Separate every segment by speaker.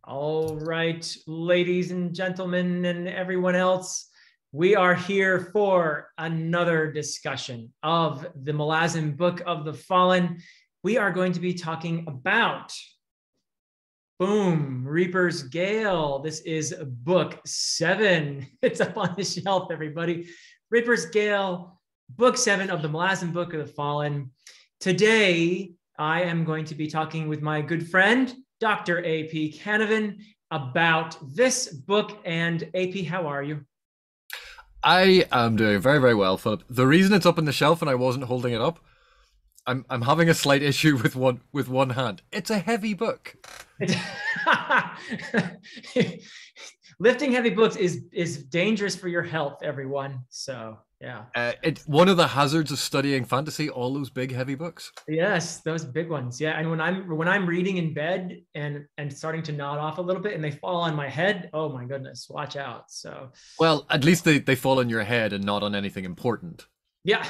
Speaker 1: All right, ladies and gentlemen, and everyone else, we are here for another discussion of the Malazan Book of the Fallen. We are going to be talking about, boom, Reaper's Gale. This is book 7. It's up on the shelf, everybody. Reaper's Gale, book 7 of the Malazan Book of the Fallen. Today, I am going to be talking with my good friend, Dr. A.P. Canavan, about this book. And AP, how are you?
Speaker 2: I am doing very, very well, Philip. The reason it's up on the shelf and I wasn't holding it up, I'm having a slight issue with one hand. It's a heavy book.
Speaker 1: Lifting heavy books is dangerous for your health, everyone. So yeah,
Speaker 2: it's one of the hazards of studying fantasy. All those big, heavy books.
Speaker 1: yes, those big ones. Yeah, and when I'm reading in bed and starting to nod off a little bit, and they fall on my head, oh my goodness, watch out. So
Speaker 2: well, at least they fall on your head and not on anything important.
Speaker 1: Yeah.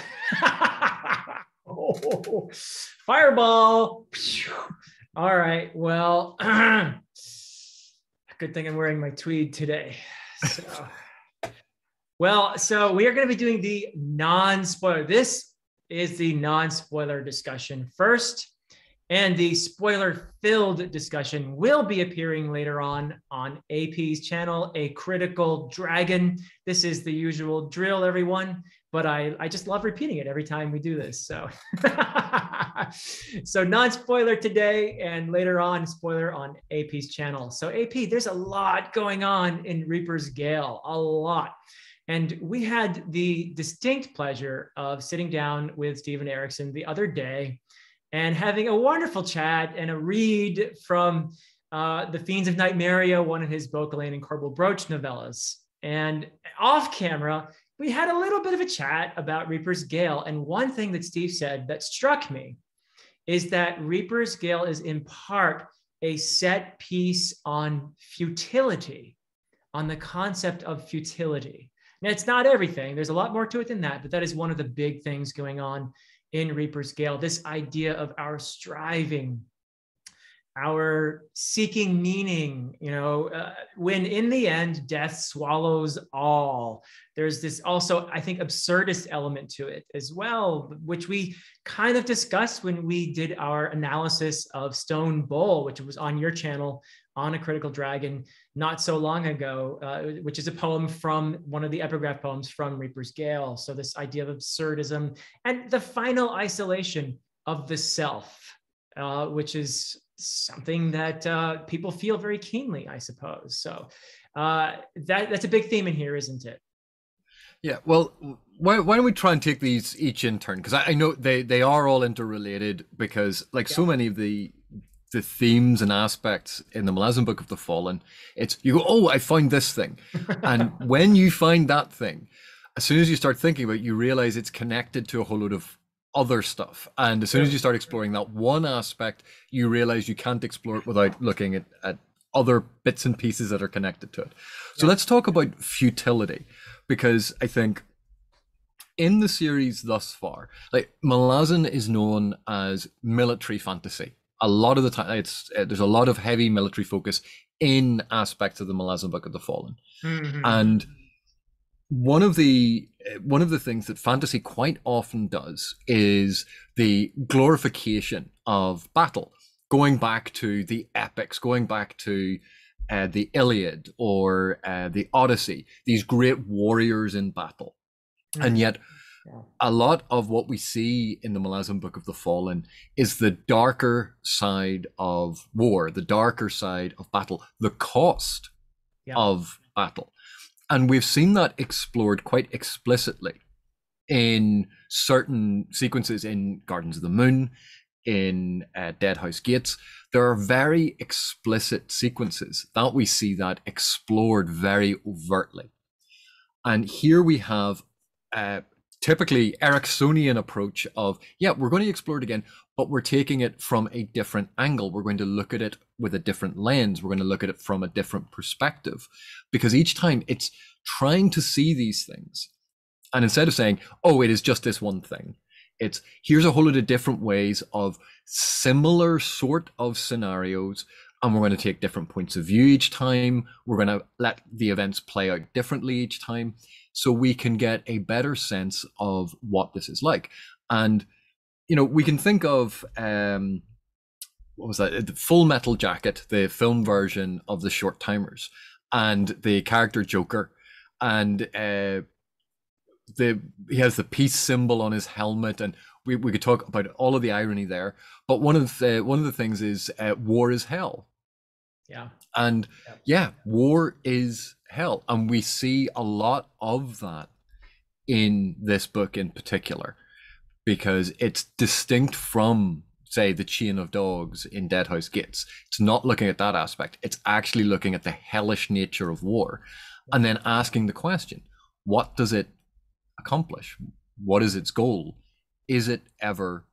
Speaker 1: Oh, fireball. All right. Well, good thing I'm wearing my tweed today. So we are going to be doing the non-spoiler. This is the non-spoiler discussion first, and the spoiler-filled discussion will be appearing later on AP's channel, A Critical Dragon. This is the usual drill, everyone, but I just love repeating it every time we do this. So, so non-spoiler today, and later on, spoiler on AP's channel. So AP, there's a lot going on in Reaper's Gale, a lot. And we had the distinct pleasure of sitting down with Stephen Erikson the other day and having a wonderful chat and a read from The Fiends of Nightmaria, one of his Bocalane and Corbel Broach novellas. And off camera, we had a little bit of a chat about Reaper's Gale. And one thing that Steve said that struck me is that Reaper's Gale is in part a set piece on futility, on the concept of futility. Now, it's not everything. There's a lot more to it than that, but that is one of the big things going on in Reaper's Gale, this idea of our striving, our seeking meaning, when in the end, death swallows all. There's this also, I think, absurdist element to it as well, which we kind of discussed when we did our analysis of Stone Bull, which was on your channel, on A Critical Dragon, not so long ago, which is a poem from one of the epigraph poems from Reaper's Gale. So this idea of absurdism and the final isolation of the self, which is something that people feel very keenly, I suppose. So that's a big theme in here, isn't it?
Speaker 2: Yeah, well, why don't we try and take these each in turn? Because I know they are all interrelated, because like so many of the themes and aspects in the Malazan Book of the Fallen, it's you go, oh, I found this thing. And when you find that thing, as soon as you start thinking about it, you realize it's connected to a whole load of other stuff. And as soon as you start exploring that one aspect, you realize you can't explore it without looking at other bits and pieces that are connected to it. So let's talk about futility, because I think in the series thus far, like Malazan is known as military fantasy. A lot of the time, there's a lot of heavy military focus in aspects of the Malazan Book of the Fallen, and one of the things that fantasy quite often does is the glorification of battle, going back to the epics, going back to the Iliad or the Odyssey, these great warriors in battle, and yet. A lot of what we see in the Malazan Book of the Fallen is the darker side of war, the darker side of battle, the cost of battle. And we've seen that explored quite explicitly in certain sequences in Gardens of the Moon, in Deadhouse Gates. There are very explicit sequences that we see that explored very overtly. And here we have typically Eriksonian approach of, we're going to explore it again, but we're taking it from a different angle. We're going to look at it with a different lens. We're going to look at it from a different perspective, because each time it's trying to see these things. And instead of saying, oh, it is just this one thing, it's here's a whole lot of different ways of similar sort of scenarios and we're going to take different points of view each time. We're going to let the events play out differently each time, so we can get a better sense of what this is like. And we can think of what was that? The Full Metal Jacket, the film version of The Short Timers, and the character Joker, and he has the peace symbol on his helmet, and we could talk about all of the irony there. But one of the things is war is hell.
Speaker 1: Yeah.
Speaker 2: And yeah, war is hell, and we see a lot of that in this book in particular, because it's distinct from, say, the chain of dogs in Deadhouse Gates. It's not looking at that aspect. It's actually looking at the hellish nature of war, and then asking the question, what does it accomplish? What is its goal? Is it ever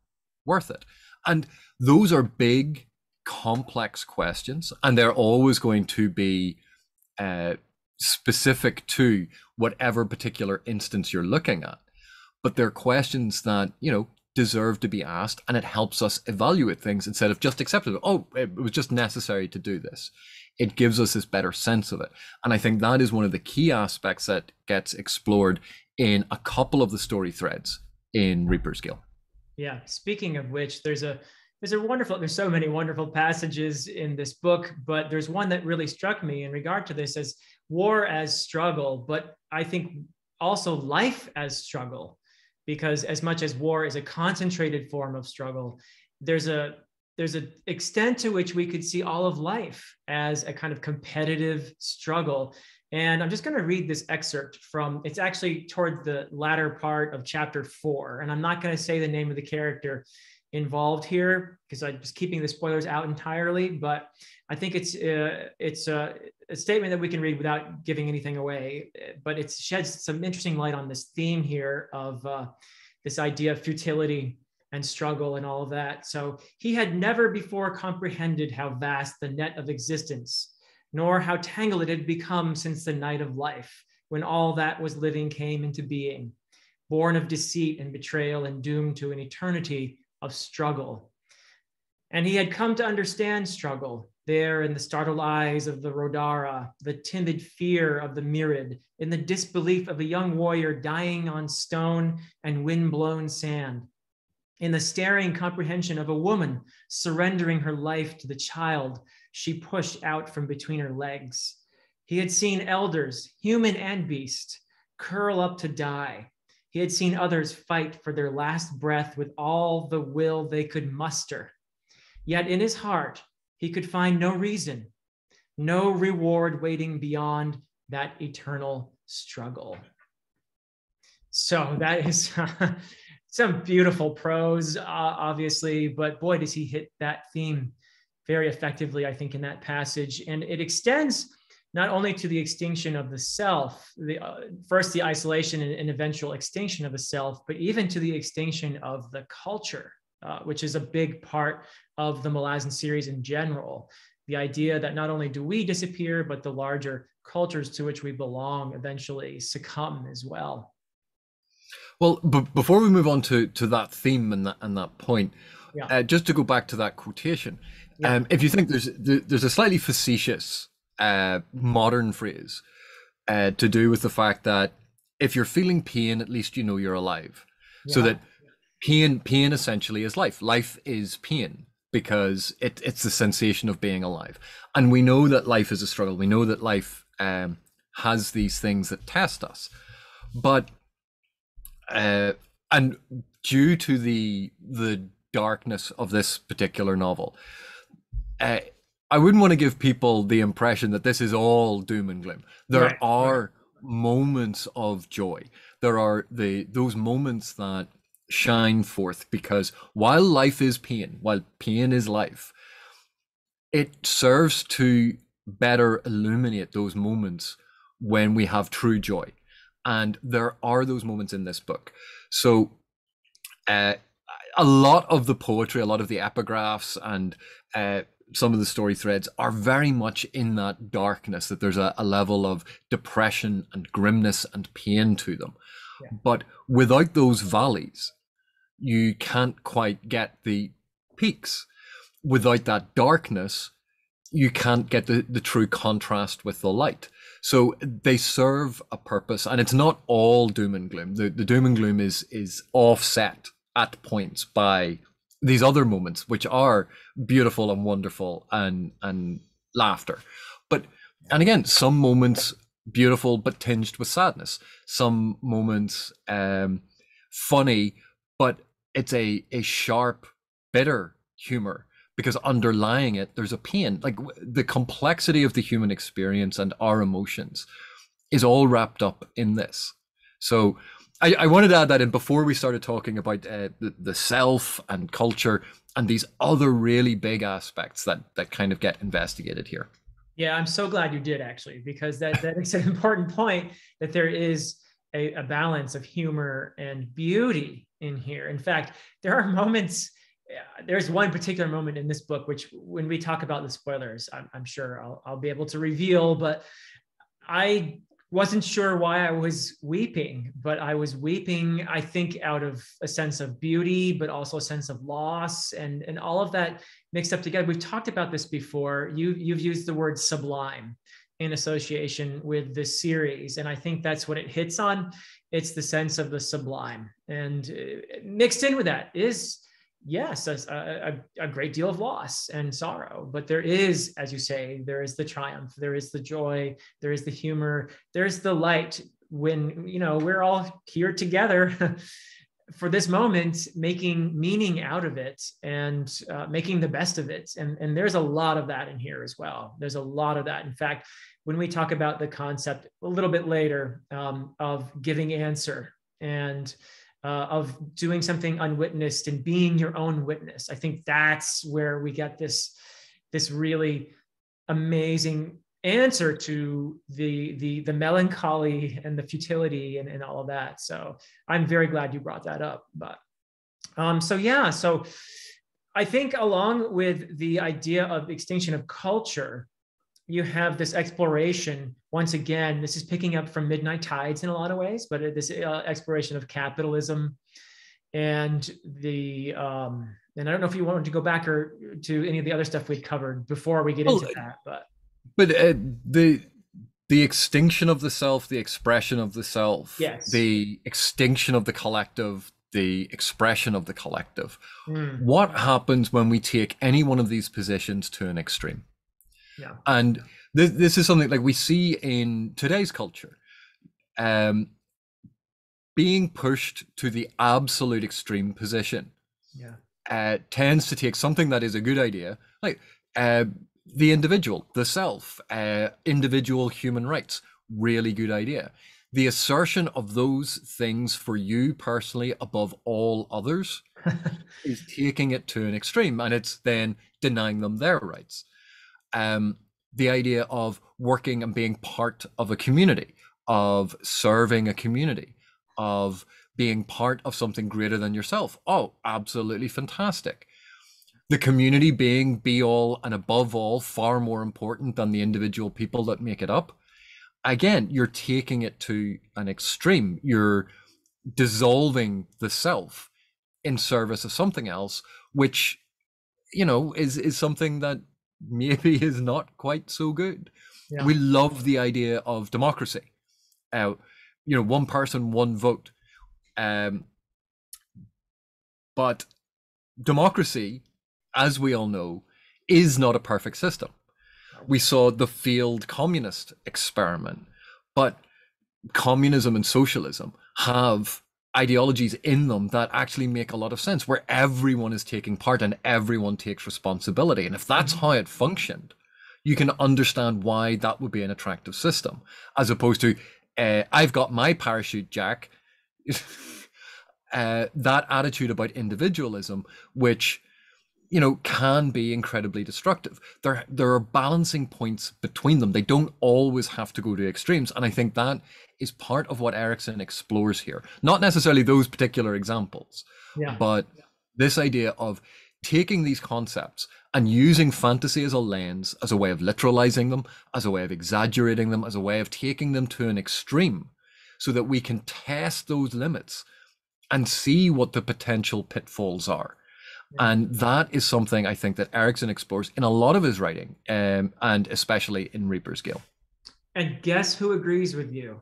Speaker 2: worth it? And those are big, complex questions, and they're always going to be specific to whatever particular instance you're looking at. But they're questions that, deserve to be asked, and it helps us evaluate things instead of just accepting it. Oh, it was just necessary to do this. It gives us this better sense of it. And I think that is one of the key aspects that gets explored in a couple of the story threads in Reaper's Gale.
Speaker 1: Yeah. Speaking of which, there's so many wonderful passages in this book, but there's one that really struck me in regard to this as war as struggle, but I think also life as struggle, because as much as war is a concentrated form of struggle, there's an extent to which we could see all of life as a kind of competitive struggle. And I'm just going to read this excerpt it's actually toward the latter part of chapter 4. And I'm not going to say the name of the character involved here because I'm just keeping the spoilers out entirely, but I think it's a statement that we can read without giving anything away, but it sheds some interesting light on this theme here of this idea of futility and struggle and all of that. So he had never before comprehended how vast the net of existence, nor how tangled it had become since the night of life, when all that was living came into being, born of deceit and betrayal and doomed to an eternity of struggle. And he had come to understand struggle there in the startled eyes of the Rodara, the timid fear of the myriad, in the disbelief of a young warrior dying on stone and wind-blown sand, in the staring comprehension of a woman surrendering her life to the child she pushed out from between her legs. He had seen elders, human and beast, curl up to die. He had seen others fight for their last breath with all the will they could muster. Yet in his heart, he could find no reason, no reward waiting beyond that eternal struggle. So that is some beautiful prose, obviously, but boy, does he hit that theme very effectively, I think, in that passage. And it extends not only to the extinction of the self, first the isolation and eventual extinction of the self, but even to the extinction of the culture, which is a big part of the Malazan series in general. The idea that not only do we disappear, but the larger cultures to which we belong eventually succumb as well.
Speaker 2: Well, before we move on to that theme and that point,
Speaker 1: yeah.
Speaker 2: Just to go back to that quotation, if you think there's a slightly facetious modern phrase to do with the fact that if you're feeling pain, at least you know you're alive. Yeah. So that pain essentially is life. Life is pain because it's the sensation of being alive. And we know that life is a struggle. We know that life has these things that test us. But and due to the darkness of this particular novel, I wouldn't want to give people the impression that this is all doom and gloom. There are moments of joy. There are those moments that shine forth, because while life is pain, while pain is life, it serves to better illuminate those moments when we have true joy. And there are those moments in this book. So a lot of the poetry, a lot of the epigraphs, and some of the story threads are very much in that darkness, that there's a level of depression and grimness and pain to them. Yeah. But without those valleys, you can't quite get the peaks. Without that darkness, you can't get the true contrast with the light. So they serve a purpose, and it's not all doom and gloom. The doom and gloom is offset at points by these other moments, which are beautiful and wonderful, and laughter. But and again, some moments beautiful but tinged with sadness. Some moments funny, but it's a sharp, bitter humor, because underlying it there's a pain. Like the complexity of the human experience and our emotions is all wrapped up in this. So I wanted to add that in before we started talking about the self and culture and these other really big aspects that kind of get investigated here.
Speaker 1: Yeah, I'm so glad you did, actually, because that is an important point, that there is a balance of humor and beauty in here. In fact, there are moments, there's one particular moment in this book, which when we talk about the spoilers, I'm sure I'll be able to reveal, but I wasn't sure why I was weeping, but I was weeping, I think, out of a sense of beauty, but also a sense of loss, and all of that mixed up together. We've talked about this before. You've used the word sublime in association with this series, and I think that's what it hits on. It's the sense of the sublime, and mixed in with that is, yes, a great deal of loss and sorrow, but there is, as you say, there is the triumph, there is the joy, there is the humor, there's the light, when, you know, we're all here together for this moment, making meaning out of it, and making the best of it. And there's a lot of that in here as well. There's a lot of that. In fact, when we talk about the concept a little bit later of giving answer, and of doing something unwitnessed and being your own witness, I think that's where we get this really amazing answer to the melancholy and the futility and all of that. So I'm very glad you brought that up. But so I think along with the idea of extinction of culture, you have this exploration. Once again, this is picking up from Midnight Tides in a lot of ways, but this exploration of capitalism and the and I don't know if you wanted to go back or to any of the other stuff we'd covered before we get into that,
Speaker 2: but the extinction of the self, the expression of the self,
Speaker 1: yes,
Speaker 2: the extinction of the collective, the expression of the collective. What happens when we take any one of these positions to an extreme?
Speaker 1: Yeah.
Speaker 2: And this is something like we see in today's culture, being pushed to the absolute extreme position. Tends to take something that is a good idea, like the individual, the self, individual human rights, really good idea. The assertion of those things for you personally above all others is taking it to an extreme, and it's then denying them their rights. The idea of working and being part of a community, of serving a community, of being part of something greater than yourself. Oh, absolutely fantastic. The community being be all and above all, far more important than the individual people that make it up. Again, you're taking it to an extreme. You're dissolving the self in service of something else, which, you know, is something that maybe is not quite so good. Yeah. We love the idea of democracy. You know, one person, one vote. But democracy, as we all know, is not a perfect system. We saw the failed communist experiment, but communism and socialism have ideologies in them that actually make a lot of sense, where everyone is taking part and everyone takes responsibility. And if that's how it functioned, you can understand why that would be an attractive system, as opposed to I've got my parachute, Jack. That attitude about individualism, which, you know, can be incredibly destructive. There are balancing points between them. They don't always have to go to extremes. And I think that is part of what Erikson explores here. Not necessarily those particular examples, but this idea of taking these concepts and using fantasy as a lens, as a way of literalizing them, as a way of exaggerating them, as a way of taking them to an extreme, so that we can test those limits and see what the potential pitfalls are.
Speaker 1: Yeah.
Speaker 2: And that is something I think that Erikson explores in a lot of his writing, and especially in Reaper's Gale.
Speaker 1: And guess who agrees with you?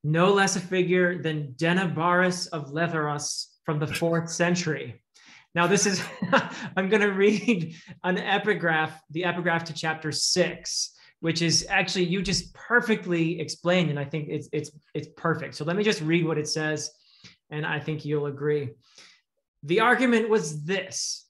Speaker 1: No less a figure than Denabarus of Letharos from the 4th century. Now, this is, I'm going to read an epigraph, the epigraph to chapter 6, which is actually, you just perfectly explained, and I think it's perfect. So let me just read what it says, and I think you'll agree. The argument was this: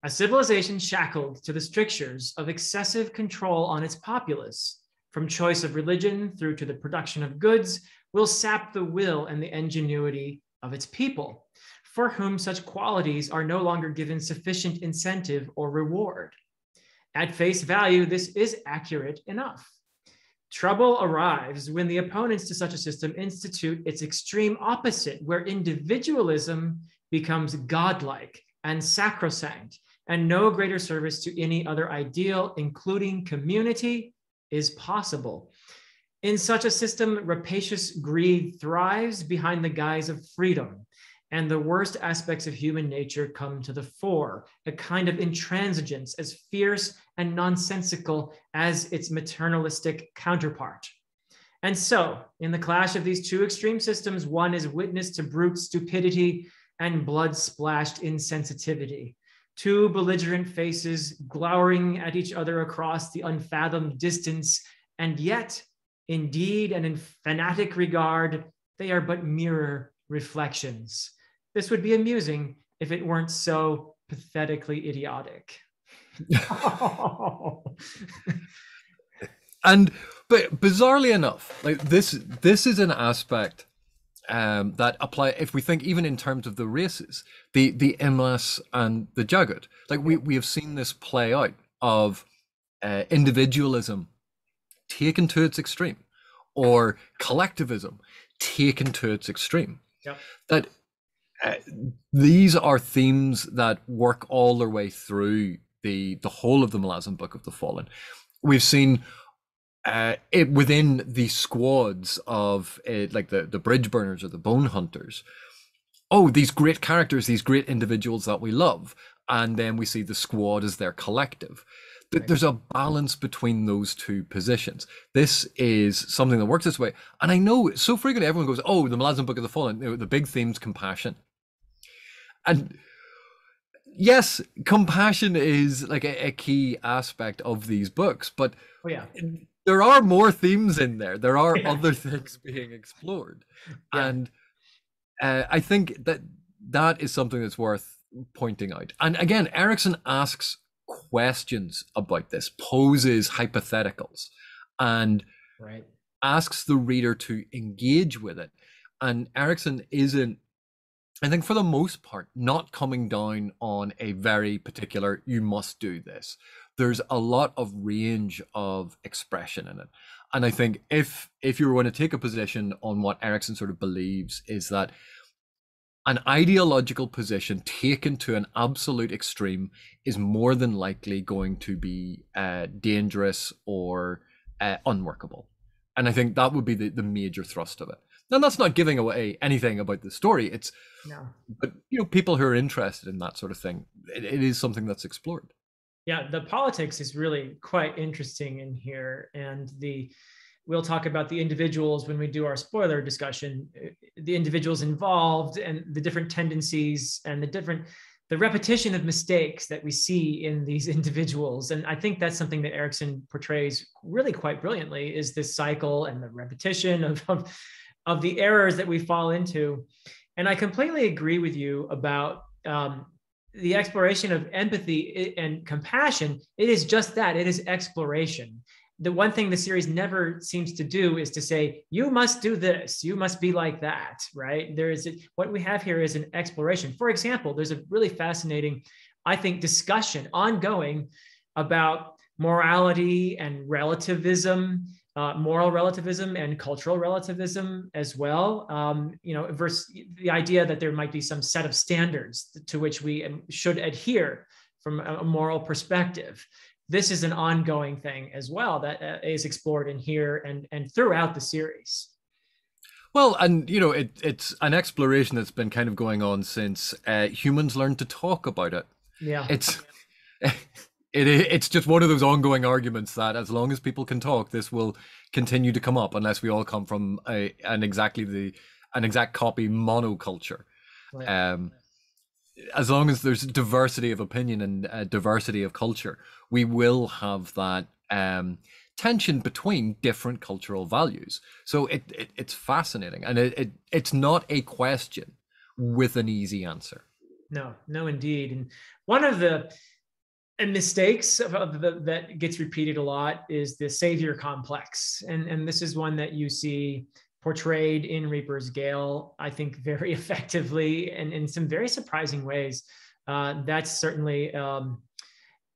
Speaker 1: a civilization shackled to the strictures of excessive control on its populace, from choice of religion through to the production of goods, will sap the will and the ingenuity of its people, for whom such qualities are no longer given sufficient incentive or reward. At face value, this is accurate enough. Trouble arrives when the opponents to such a system institute its extreme opposite, where individualism becomes godlike and sacrosanct, and no greater service to any other ideal, including community, is possible. In such a system, rapacious greed thrives behind the guise of freedom, and the worst aspects of human nature come to the fore, a kind of intransigence as fierce and nonsensical as its maternalistic counterpart. And so, in the clash of these two extreme systems, one is witness to brute stupidity and blood-splashed insensitivity. Two belligerent faces glowering at each other across the unfathomed distance, and yet, in deed and in fanatic regard, they are but mirror reflections. This would be amusing if it weren't so pathetically idiotic.
Speaker 2: But bizarrely enough, like this is an aspect that apply if we think even in terms of the races, the Imlas and the Jagged. Like we have seen this play out of individualism taken to its extreme, or collectivism taken to its extreme.
Speaker 1: Yep.
Speaker 2: That these are themes that work all their way through the whole of the Malazan Book of the Fallen. We've seen it within the squads of like the bridge burners or the bone hunters. Oh, these great characters, these great individuals that we love, and then we see the squad as their collective. There's a balance between those two positions. This is something that works this way. And I know so frequently everyone goes, oh, the Malazan Book of the Fallen, the big theme's compassion. And yes, compassion is like a key aspect of these books, but there are more themes in there. There are other things being explored. And I think that is something that's worth pointing out. And again, Erikson asks questions about this, poses hypotheticals, and asks the reader to engage with it. And Erikson isn't, I think for the most part, not coming down on a very particular, you must do this. There's a lot of range of expression in it. And I think if you were going to take a position on what Erikson sort of believes is that an ideological position taken to an absolute extreme is more than likely going to be dangerous or unworkable. And I think that would be the major thrust of it. Now, that's not giving away anything about the story. But people who are interested in that sort of thing, it is something that's explored.
Speaker 1: Yeah, the politics is really quite interesting in here, and we'll talk about the individuals when we do our spoiler discussion, the individuals involved and the different tendencies and the repetition of mistakes that we see in these individuals. And I think that's something that Erikson portrays really quite brilliantly, is this cycle and the repetition of the errors that we fall into. And I completely agree with you about the exploration of empathy and compassion. It is just that, it is exploration. The one thing the series never seems to do is to say, you must do this, you must be like that, right? What we have here is an exploration. For example, there's a really fascinating, I think, discussion ongoing about morality and relativism, moral relativism and cultural relativism as well, versus the idea that there might be some set of standards to which we should adhere from a moral perspective. This is an ongoing thing as well that is explored in here and throughout the series.
Speaker 2: Well, and it's an exploration that's been kind of going on since humans learned to talk about it.
Speaker 1: Yeah.
Speaker 2: It's it's just one of those ongoing arguments that as long as people can talk, this will continue to come up unless we all come from an exact copy monoculture.
Speaker 1: Right.
Speaker 2: Um, as long as there's diversity of opinion and diversity of culture, we will have that tension between different cultural values. So it's fascinating, and it's not a question with an easy answer.
Speaker 1: No, no, indeed. And one of the mistakes that gets repeated a lot is the savior complex. And this is one that you see portrayed in Reaper's Gale, I think, very effectively and in some very surprising ways. That's certainly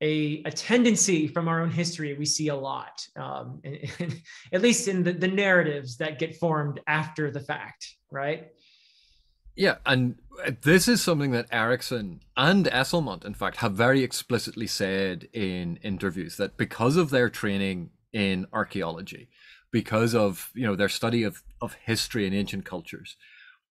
Speaker 1: a tendency from our own history we see a lot, at least in the narratives that get formed after the fact, right?
Speaker 2: Yeah, and this is something that Erikson and Esselmont, in fact, have very explicitly said in interviews, that because of their training in archaeology, because of their study of history and ancient cultures,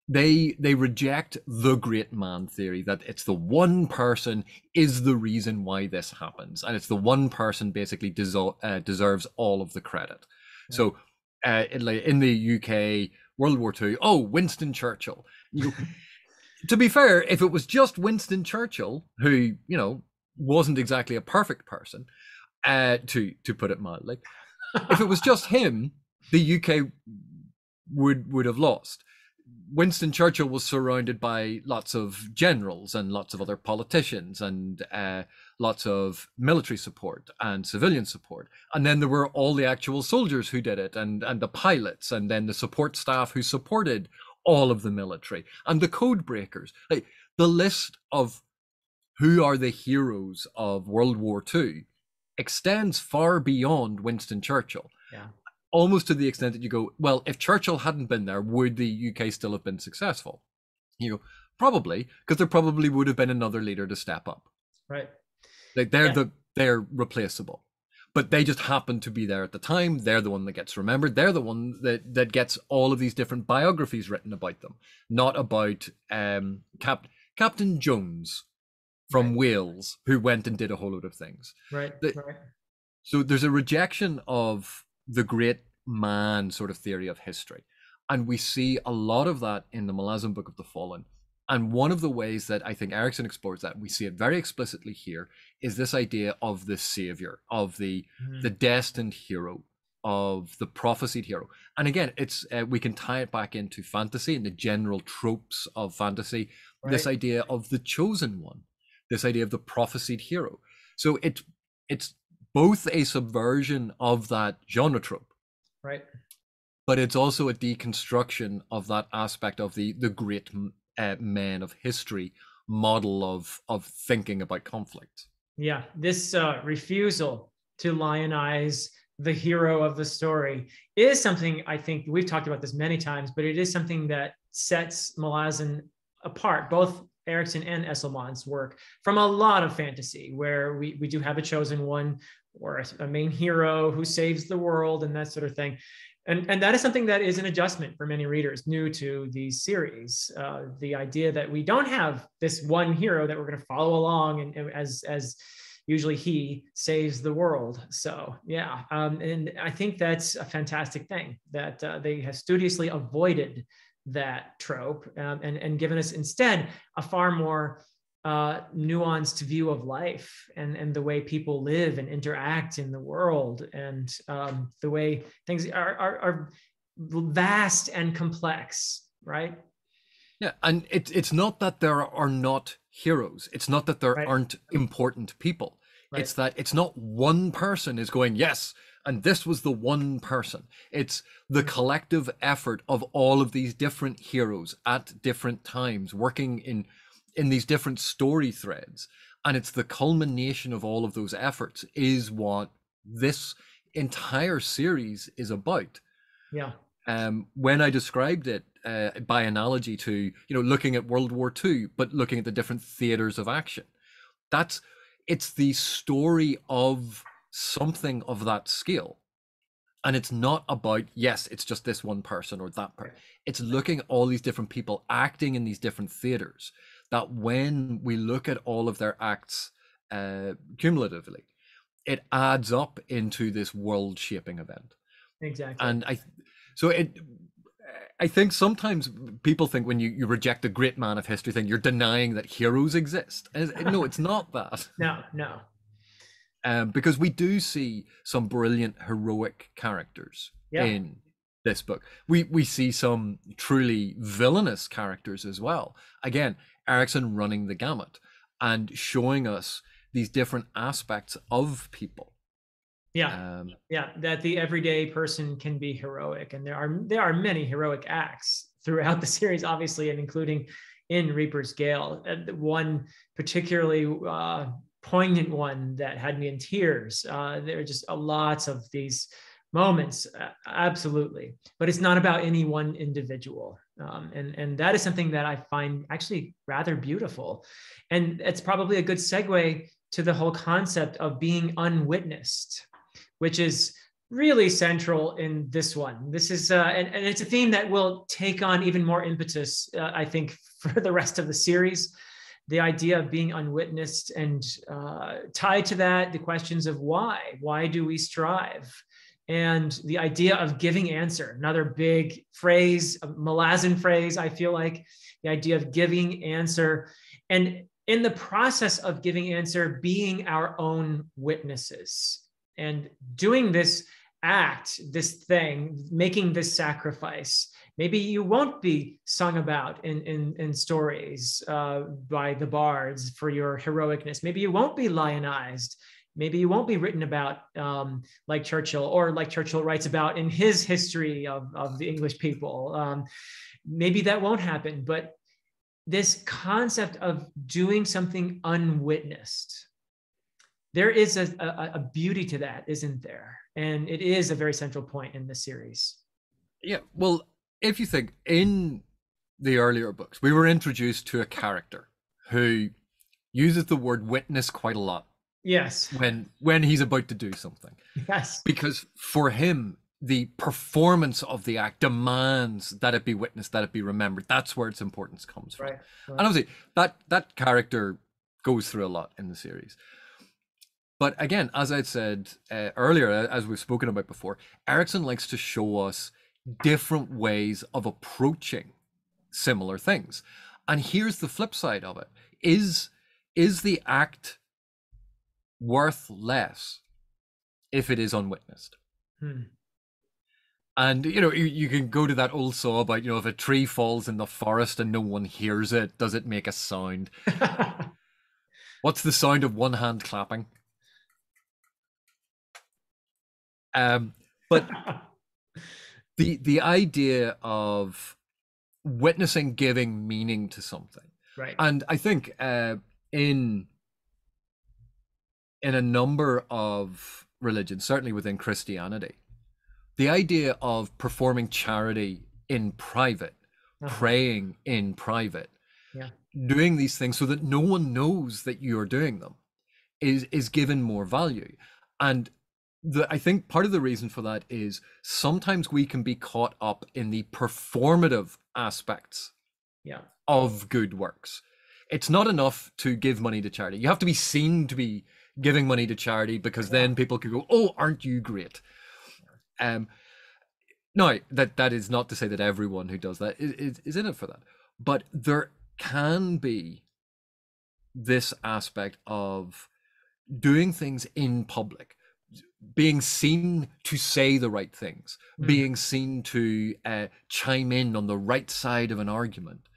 Speaker 2: they reject the great man theory, that it's the one person is the reason why this happens, and it's the one person basically deserves all of the credit. Yeah. So in the UK, World War II, oh, Winston Churchill. To be fair, if it was just Winston Churchill, who wasn't exactly a perfect person, to put it mildly, if it was just him, the UK would have lost. Winston Churchill was surrounded by lots of generals and lots of other politicians and lots of military support and civilian support. And then there were all the actual soldiers who did it, and the pilots, and then the support staff who supported all of the military, and the code breakers. Like, the list of who are the heroes of World War II extends far beyond Winston Churchill.
Speaker 1: Yeah.
Speaker 2: Almost to the extent that you go, well, if Churchill hadn't been there, would the UK still have been successful? Probably, because there probably would have been another leader to step up.
Speaker 1: Right.
Speaker 2: Like, they're replaceable. But they just happen to be there at the time. They're the one that gets remembered. They're the one that gets all of these different biographies written about them, not about Captain Jones from Wales, who went and did a whole load of things.
Speaker 1: Right.
Speaker 2: So there's a rejection of the great man sort of theory of history. And we see a lot of that in the Malazan Book of the Fallen. And one of the ways that I think Erikson explores that, we see it very explicitly here, is this idea of the savior, of the destined hero, of the prophesied hero. And again, it's we can tie it back into fantasy and the general tropes of fantasy, this idea of the chosen one, this idea of the prophesied hero. So it's both a subversion of that genre trope,
Speaker 1: right?
Speaker 2: But it's also a deconstruction of that aspect of the great men of history model of thinking about conflict.
Speaker 1: Yeah, this refusal to lionize the hero of the story is something, I think we've talked about this many times, but it is something that sets Malazan apart, both Erikson and Esselmont's work, from a lot of fantasy, where we do have a chosen one or a main hero who saves the world and that sort of thing. And that is something that is an adjustment for many readers new to these series. The idea that we don't have this one hero that we're going to follow along, and as usually he saves the world. So yeah, and I think that's a fantastic thing that they have studiously avoided that trope and given us instead a far more nuanced view of life and the way people live and interact in the world, and the way things are vast and complex, right?
Speaker 2: Yeah, and it's not that there are not heroes. It's not that there aren't important people. It's that it's not one person is going, yes, and this was the one person. It's the collective effort of all of these different heroes at different times, working in these different story threads. And it's the culmination of all of those efforts is what this entire series is about.
Speaker 1: Yeah.
Speaker 2: When I described it by analogy to, looking at World War II, but looking at the different theaters of action, it's the story of something of that scale. And it's not about, yes, it's just this one person or that person. It's looking at all these different people acting in these different theaters that when we look at all of their acts cumulatively, it adds up into this world-shaping event.
Speaker 1: Exactly.
Speaker 2: And I think sometimes people think when you reject a great man of history thing, you're denying that heroes exist. No, it's not that.
Speaker 1: No.
Speaker 2: Because we do see some brilliant heroic characters in this book. We see some truly villainous characters as well. Again, Erikson running the gamut and showing us these different aspects of people.
Speaker 1: That the everyday person can be heroic, and there are many heroic acts throughout the series, obviously, and including in Reaper's Gale. One particularly poignant one that had me in tears. There are just lots of these moments, absolutely, but it's not about any one individual, and that is something that I find actually rather beautiful, and it's probably a good segue to the whole concept of being unwitnessed, which is really central in this one. This is, and it's a theme that will take on even more impetus, I think, for the rest of the series. The idea of being unwitnessed, and tied to that, the questions of why. Why do we strive? And the idea of giving answer, another big phrase, a Malazan phrase, I feel like, the idea of giving answer. And in the process of giving answer, being our own witnesses. And doing this act, this thing, making this sacrifice. Maybe you won't be sung about in stories by the bards for your heroicness. Maybe you won't be lionized. Maybe you won't be written about like Churchill, or like Churchill writes about in his history of the English people. Maybe that won't happen, but this concept of doing something unwitnessed, there is a beauty to that, isn't there? And it is a very central point in the series.
Speaker 2: Yeah, well, if you think in the earlier books, we were introduced to a character who uses the word witness quite a lot.
Speaker 1: Yes.
Speaker 2: When he's about to do something.
Speaker 1: Yes.
Speaker 2: Because for him, the performance of the act demands that it be witnessed, that it be remembered. That's where its importance comes from. Right. And obviously, that character goes through a lot in the series. But again, as I'd said earlier, as we've spoken about before, Erikson likes to show us different ways of approaching similar things. And here's the flip side of it. Is the act worth less if it is unwitnessed? And you can go to that old saw about, if a tree falls in the forest and no one hears it, does it make a sound? What's the sound of one hand clapping? But the idea of witnessing giving meaning to something,
Speaker 1: right?
Speaker 2: And I think in a number of religions, certainly within Christianity, the idea of performing charity in private, praying in private, doing these things so that no one knows that you're doing them, is given more value. And I think part of the reason for that is sometimes we can be caught up in the performative aspects of good works. It's not enough to give money to charity. You have to be seen to be giving money to charity, because then people can go, "Oh, aren't you great?" Now, that is not to say that everyone who does that is in it for that. But there can be this aspect of doing things in public, being seen to say the right things, being seen to chime in on the right side of an argument,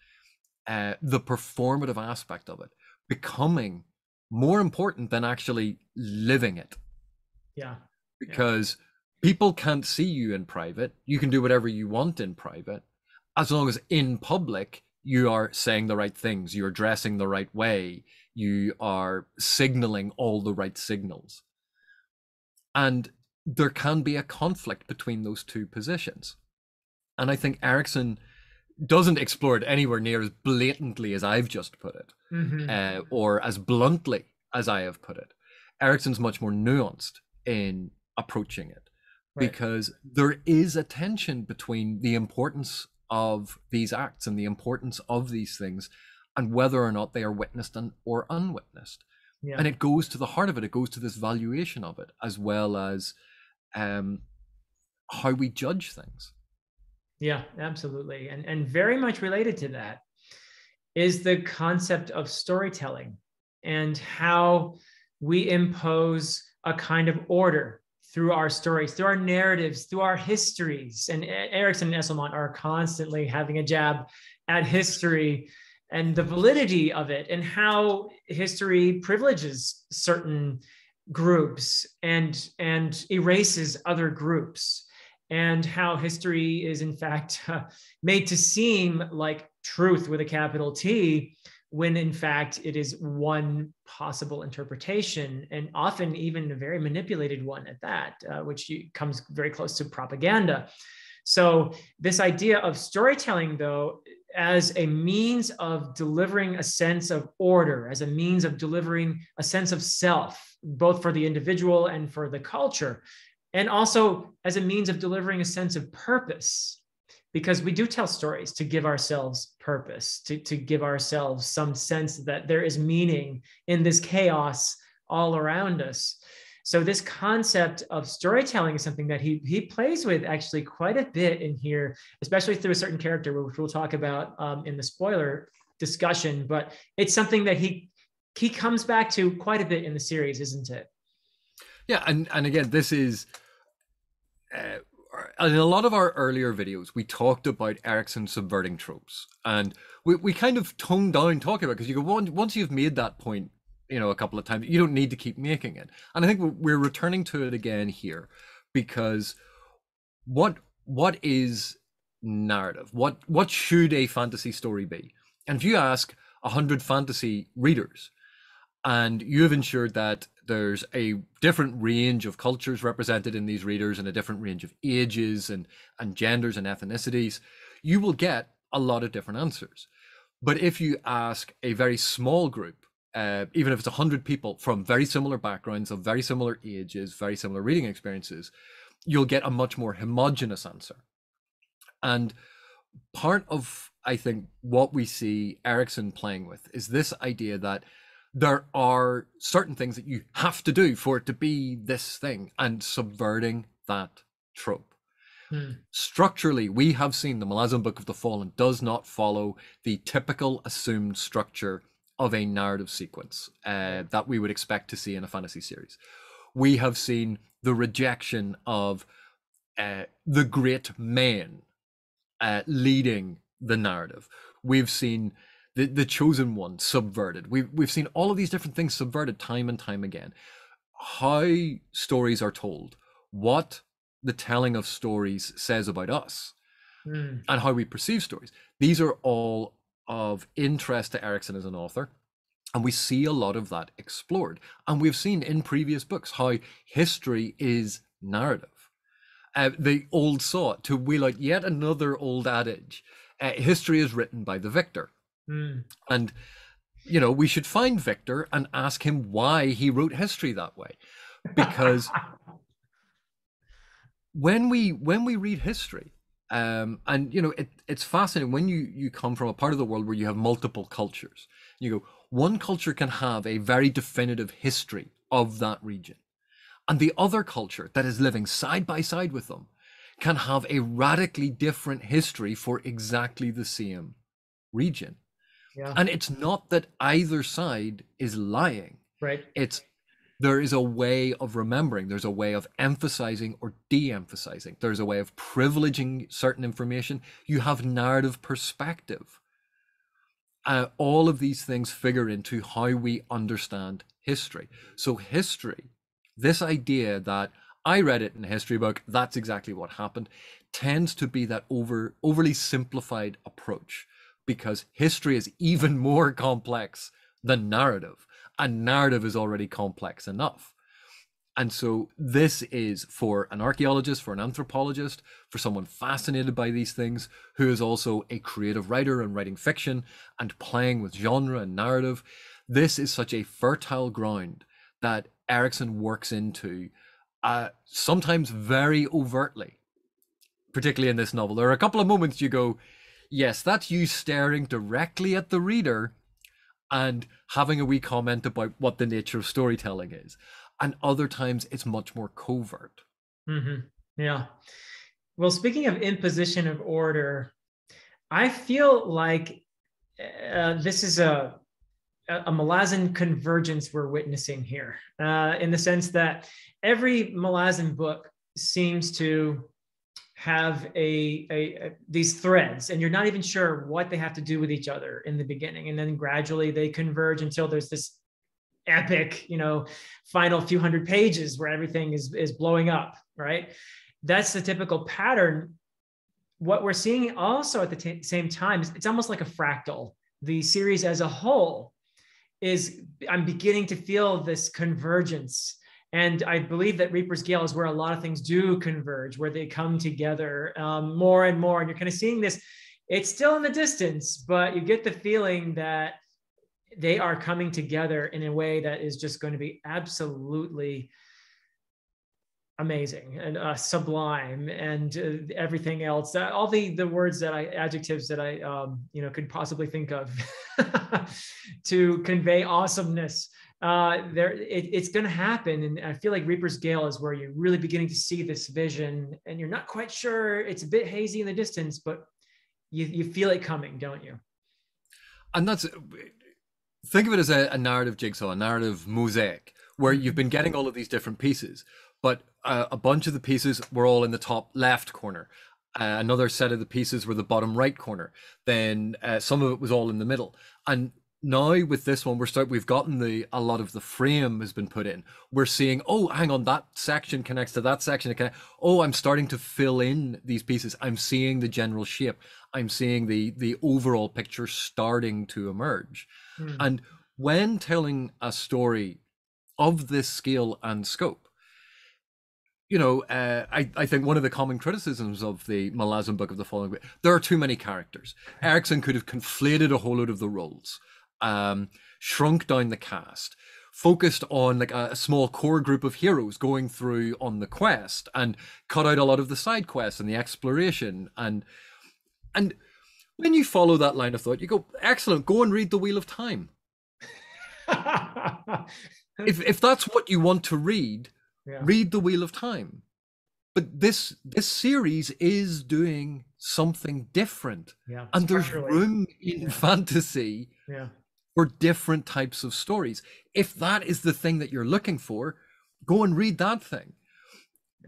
Speaker 2: the performative aspect of it becoming more important than actually living it. Because people can't see you in private. You can do whatever you want in private, as long as in public you are saying the right things, you're dressing the right way, you are signaling all the right signals. And there can be a conflict between those two positions. And I think Erikson doesn't explore it anywhere near as blatantly as I've just put it, or as bluntly as I have put it. Erikson's much more nuanced in approaching it, because there is a tension between the importance of these acts and the importance of these things and whether or not they are witnessed or unwitnessed.
Speaker 1: Yeah.
Speaker 2: And it goes to the heart of it. It goes to this valuation of it, as well as how we judge things.
Speaker 1: Yeah, absolutely. And very much related to that is the concept of storytelling and how we impose a kind of order through our stories, through our narratives, through our histories. And Erikson and Esselmont are constantly having a jab at history and the validity of it, and how history privileges certain groups and erases other groups, and how history is in fact made to seem like truth with a capital T, when in fact it is one possible interpretation, and often even a very manipulated one at that, which comes very close to propaganda. So this idea of storytelling, though, as a means of delivering a sense of order, as a means of delivering a sense of self, both for the individual and for the culture, and also as a means of delivering a sense of purpose, because we do tell stories to give ourselves purpose, to give ourselves some sense that there is meaning in this chaos all around us. So this concept of storytelling is something that he plays with actually quite a bit in here, especially through a certain character, which we'll talk about in the spoiler discussion. But it's something that he comes back to quite a bit in the series, isn't it?
Speaker 2: Yeah, and again, this is in a lot of our earlier videos, we talked about Erikson subverting tropes, and we kind of toned down talking about it, because you go, once you've made that point, you know, a couple of times, you don't need to keep making it. And I think we're returning to it again here, because what is narrative? What should a fantasy story be? And if you ask 100 fantasy readers, and you have ensured that there's a different range of cultures represented in these readers, and a different range of ages and genders and ethnicities, you will get a lot of different answers. But if you ask a very small group, even if it's 100 people from very similar backgrounds, of very similar ages, very similar reading experiences, you'll get a much more homogenous answer. And part of, I think, what we see Erikson playing with is this idea that there are certain things that you have to do for it to be this thing, and subverting that trope. Structurally, we have seen the Malazan Book of the Fallen does not follow the typical assumed structure of a narrative sequence that we would expect to see in a fantasy series. We have seen the rejection of the great men leading the narrative. We've seen the chosen one subverted. We've seen all of these different things subverted time and time again. How stories are told, what the telling of stories says about us, and how we perceive stories. These are all of interest to Erikson as an author, and we see a lot of that explored. And we've seen in previous books how history is narrative. The old saw, to wheel out yet another old adage, history is written by the victor. And, you know, we should find Victor and ask him why he wrote history that way. Because when we read history, and, you know, it's fascinating when you come from a part of the world where you have multiple cultures. You go, one culture can have a very definitive history of that region, and the other culture that is living side by side with them can have a radically different history for exactly the same region.
Speaker 1: Yeah.
Speaker 2: And it's not that either side is lying.
Speaker 1: Right.
Speaker 2: There is a way of remembering. There's a way of emphasizing or de-emphasizing. There's a way of privileging certain information. You have narrative perspective. All of these things figure into how we understand history. So history, this idea that I read it in a history book, that's exactly what happened, tends to be that overly simplified approach, because history is even more complex than narrative, and narrative is already complex enough. And so this is for an archaeologist, for an anthropologist, for someone fascinated by these things, who is also a creative writer and writing fiction and playing with genre and narrative. This is such a fertile ground that Erikson works into, sometimes very overtly, particularly in this novel. There are a couple of moments you go, yes, that's you staring directly at the reader and having a wee comment about what the nature of storytelling is. And other times it's much more covert.
Speaker 1: Yeah. Well, speaking of imposition of order, I feel like this is a Malazan convergence we're witnessing here, in the sense that every Malazan book seems to have these threads, and you're not even sure what they have to do with each other in the beginning, and then gradually they converge until there's this epic, final few hundred pages where everything is blowing up, right? That's the typical pattern. What we're seeing also at the same time is it's almost like a fractal. The series as a whole I'm beginning to feel this convergence. And I believe that Reaper's Gale is where a lot of things do converge, where they come together more and more. And you're kind of seeing this. It's still in the distance, but you get the feeling that they are coming together in a way that is just going to be absolutely amazing and sublime, and everything else. All the words adjectives that I could possibly think of to convey awesomeness. It's going to happen, and I feel like Reaper's Gale is where you're really beginning to see this vision, and you're not quite sure. It's a bit hazy in the distance, but you feel it coming, don't you?
Speaker 2: And think of it as a narrative jigsaw, a narrative mosaic, where you've been getting all of these different pieces, but a bunch of the pieces were all in the top left corner. Another set of the pieces were the bottom right corner. Then some of it was all in the middle. And now with this one, we've gotten a lot of the frame has been put in. We're seeing, oh, hang on, that section connects to that section. Oh, I'm starting to fill in these pieces. I'm seeing the general shape. I'm seeing the overall picture starting to emerge. And when telling a story of this scale and scope, I think one of the common criticisms of the Malazan Book of the Fallen, there are too many characters. Erikson could have conflated a whole load of the roles, shrunk down the cast, focused on like a small core group of heroes going through on the quest, and cut out a lot of the side quests and the exploration. And when you follow that line of thought, you go, excellent, go and read The Wheel of Time. if that's what you want to read, read The Wheel of Time. But this series is doing something different. And there's room in fantasy for different types of stories. If that is the thing that you're looking for, go and read that thing.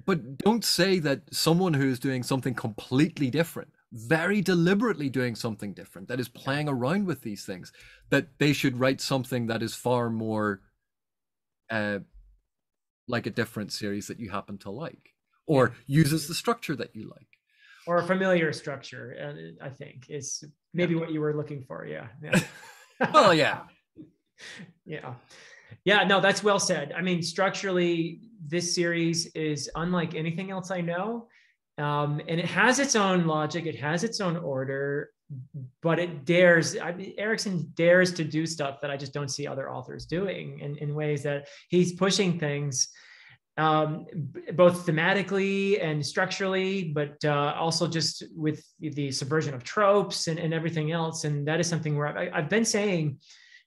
Speaker 2: But don't say that someone who is doing something completely different, very deliberately doing something different, that is playing around with these things, that they should write something that is far more like a different series that you happen to like, or uses the structure that you like,
Speaker 1: or a familiar structure. I think is maybe what you were looking for.
Speaker 2: Well, yeah.
Speaker 1: No, that's well said. I mean, structurally, this series is unlike anything else I know, and it has its own logic, it has its own order, but Erikson dares to do stuff that I just don't see other authors doing in ways that he's pushing things both thematically and structurally, but also just with the subversion of tropes and everything else. And that is something where I've been saying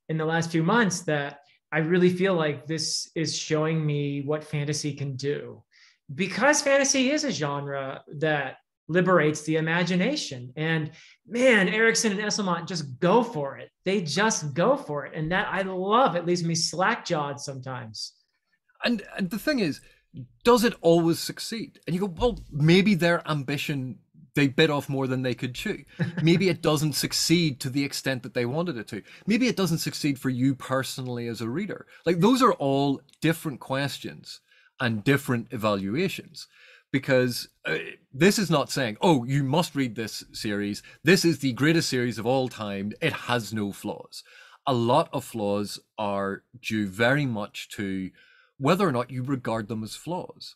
Speaker 1: in the last few months that I really feel like this is showing me what fantasy can do, because fantasy is a genre that liberates the imagination. And man, Erikson and Esselmont just go for it. They just go for it. And that I love. It leaves me slack-jawed sometimes.
Speaker 2: And the thing is, does it always succeed? And you go, well, maybe their ambition, they bit off more than they could chew. Maybe it doesn't succeed to the extent that they wanted it to. Maybe it doesn't succeed for you personally as a reader. Like, those are all different questions and different evaluations, because this is not saying, oh, you must read this series. This is the greatest series of all time. It has no flaws. A lot of flaws are due very much to whether or not you regard them as flaws.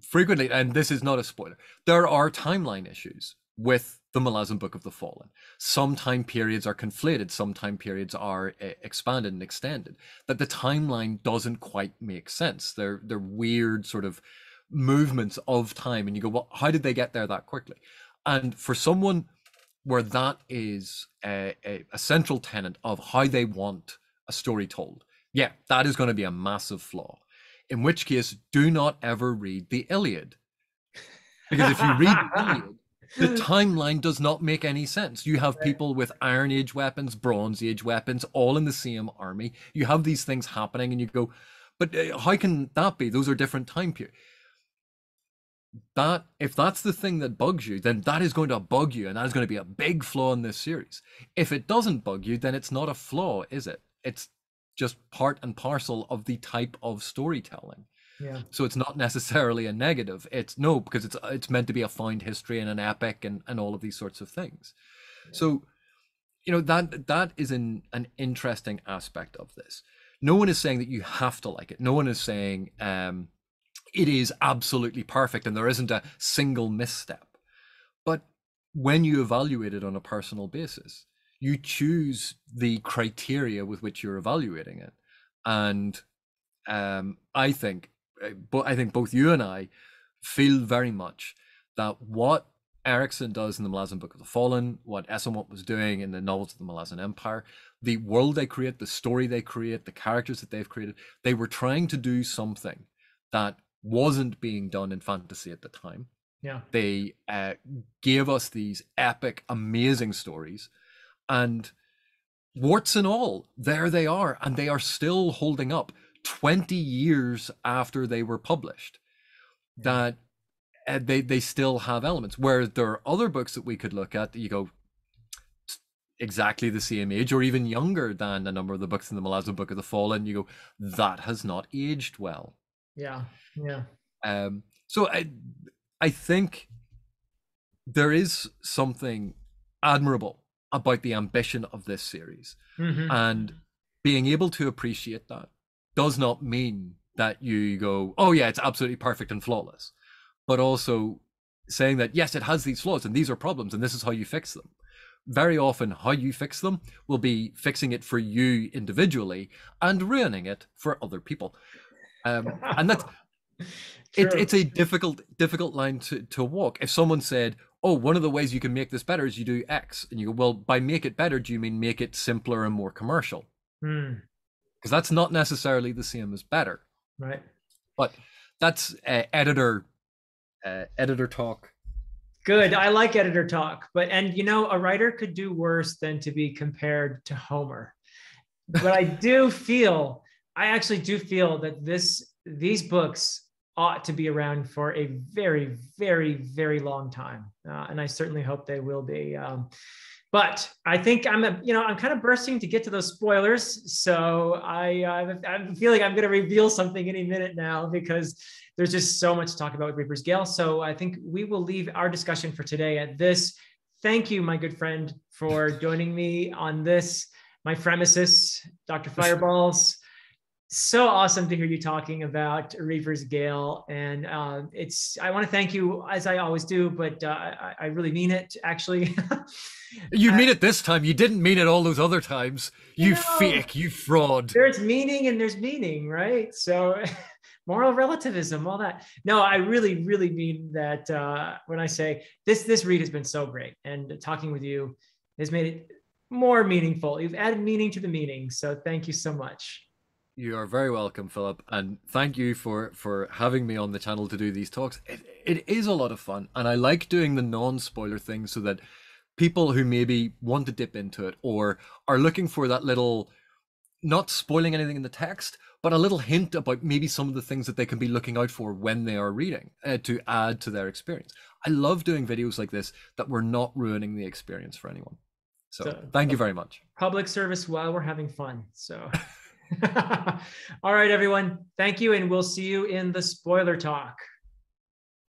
Speaker 2: Frequently, and this is not a spoiler, there are timeline issues with the Malazan Book of the Fallen. Some time periods are conflated, some time periods are expanded and extended, that the timeline doesn't quite make sense. They're weird sort of movements of time, and you go, well, how did they get there that quickly? And for someone where that is a central tenet of how they want a story told, yeah, that is going to be a massive flaw. In which case, do not ever read the Iliad. Because if you read the Iliad, the timeline does not make any sense. You have people with Iron Age weapons, Bronze Age weapons, all in the same army. You have these things happening and you go, but how can that be? Those are different time periods. That, if that's the thing that bugs you, then that is going to bug you, and that is going to be a big flaw in this series. If it doesn't bug you, then it's not a flaw, is it? It's just part and parcel of the type of storytelling.
Speaker 1: Yeah.
Speaker 2: So it's not necessarily a negative. It's no, because it's meant to be a found history and an epic and all of these sorts of things. Yeah. So, you know, that is an interesting aspect of this. No one is saying that you have to like it. No one is saying it is absolutely perfect and there isn't a single misstep. But when you evaluate it on a personal basis, you choose the criteria with which you're evaluating it. And I think both you and I feel very much that what Erikson does in the Malazan Book of the Fallen, what Esselmont was doing in the novels of the Malazan Empire, the world they create, the story they create, the characters that they've created, they were trying to do something that wasn't being done in fantasy at the time.
Speaker 1: Yeah.
Speaker 2: They gave us these epic, amazing stories, and warts and all, there they are, and they are still holding up 20 years after they were published. Yeah. That they still have elements, where there are other books that we could look at that you go, exactly the same age or even younger than a number of the books in the Malazan Book of the Fallen, you go, that has not aged well.
Speaker 1: Yeah. Yeah.
Speaker 2: So I think there is something admirable about the ambition of this series. Mm-hmm. And being able to appreciate that does not mean that you go, oh yeah, it's absolutely perfect and flawless, but also saying that, yes, it has these flaws and these are problems and this is how you fix them. Very often how you fix them will be fixing it for you individually and ruining it for other people. And that's, it's a difficult line to walk. If someone said, oh, one of the ways you can make this better is you do X, and you go, well, by make it better, do you mean make it simpler and more commercial? Because that's not necessarily the same as better.
Speaker 1: Right.
Speaker 2: But that's editor talk.
Speaker 1: Good. I like editor talk, and you know, a writer could do worse than to be compared to Homer. But I actually do feel that these books ought to be around for a very, very, very long time. And I certainly hope they will be. But I think I'm kind of bursting to get to those spoilers. So I feel like I'm going to reveal something any minute now, because there's just so much to talk about with Reaper's Gale. So I think we will leave our discussion for today at this. Thank you, my good friend, for joining me on this. My fremesis, Dr. Fireballs. So awesome to hear you talking about Reaper's Gale. And I want to thank you, as I always do, but I really mean it, actually.
Speaker 2: You mean it this time. You didn't mean it all those other times. You fake, you fraud.
Speaker 1: There's meaning and there's meaning, right? So moral relativism, all that. No, I really, really mean that when I say this read has been so great, and talking with you has made it more meaningful. You've added meaning to the meaning. So thank you so much.
Speaker 2: You are very welcome, Philip, and thank you for having me on the channel to do these talks. It is a lot of fun, and I like doing the non-spoiler things so that people who maybe want to dip into it or are looking for that little, not spoiling anything in the text, but a little hint about maybe some of the things that they can be looking out for when they are reading to add to their experience. I love doing videos like this that we're not ruining the experience for anyone. So thank you very much.
Speaker 1: Public service while we're having fun. So. All right, everyone. Thank you. And we'll see you in the spoiler talk.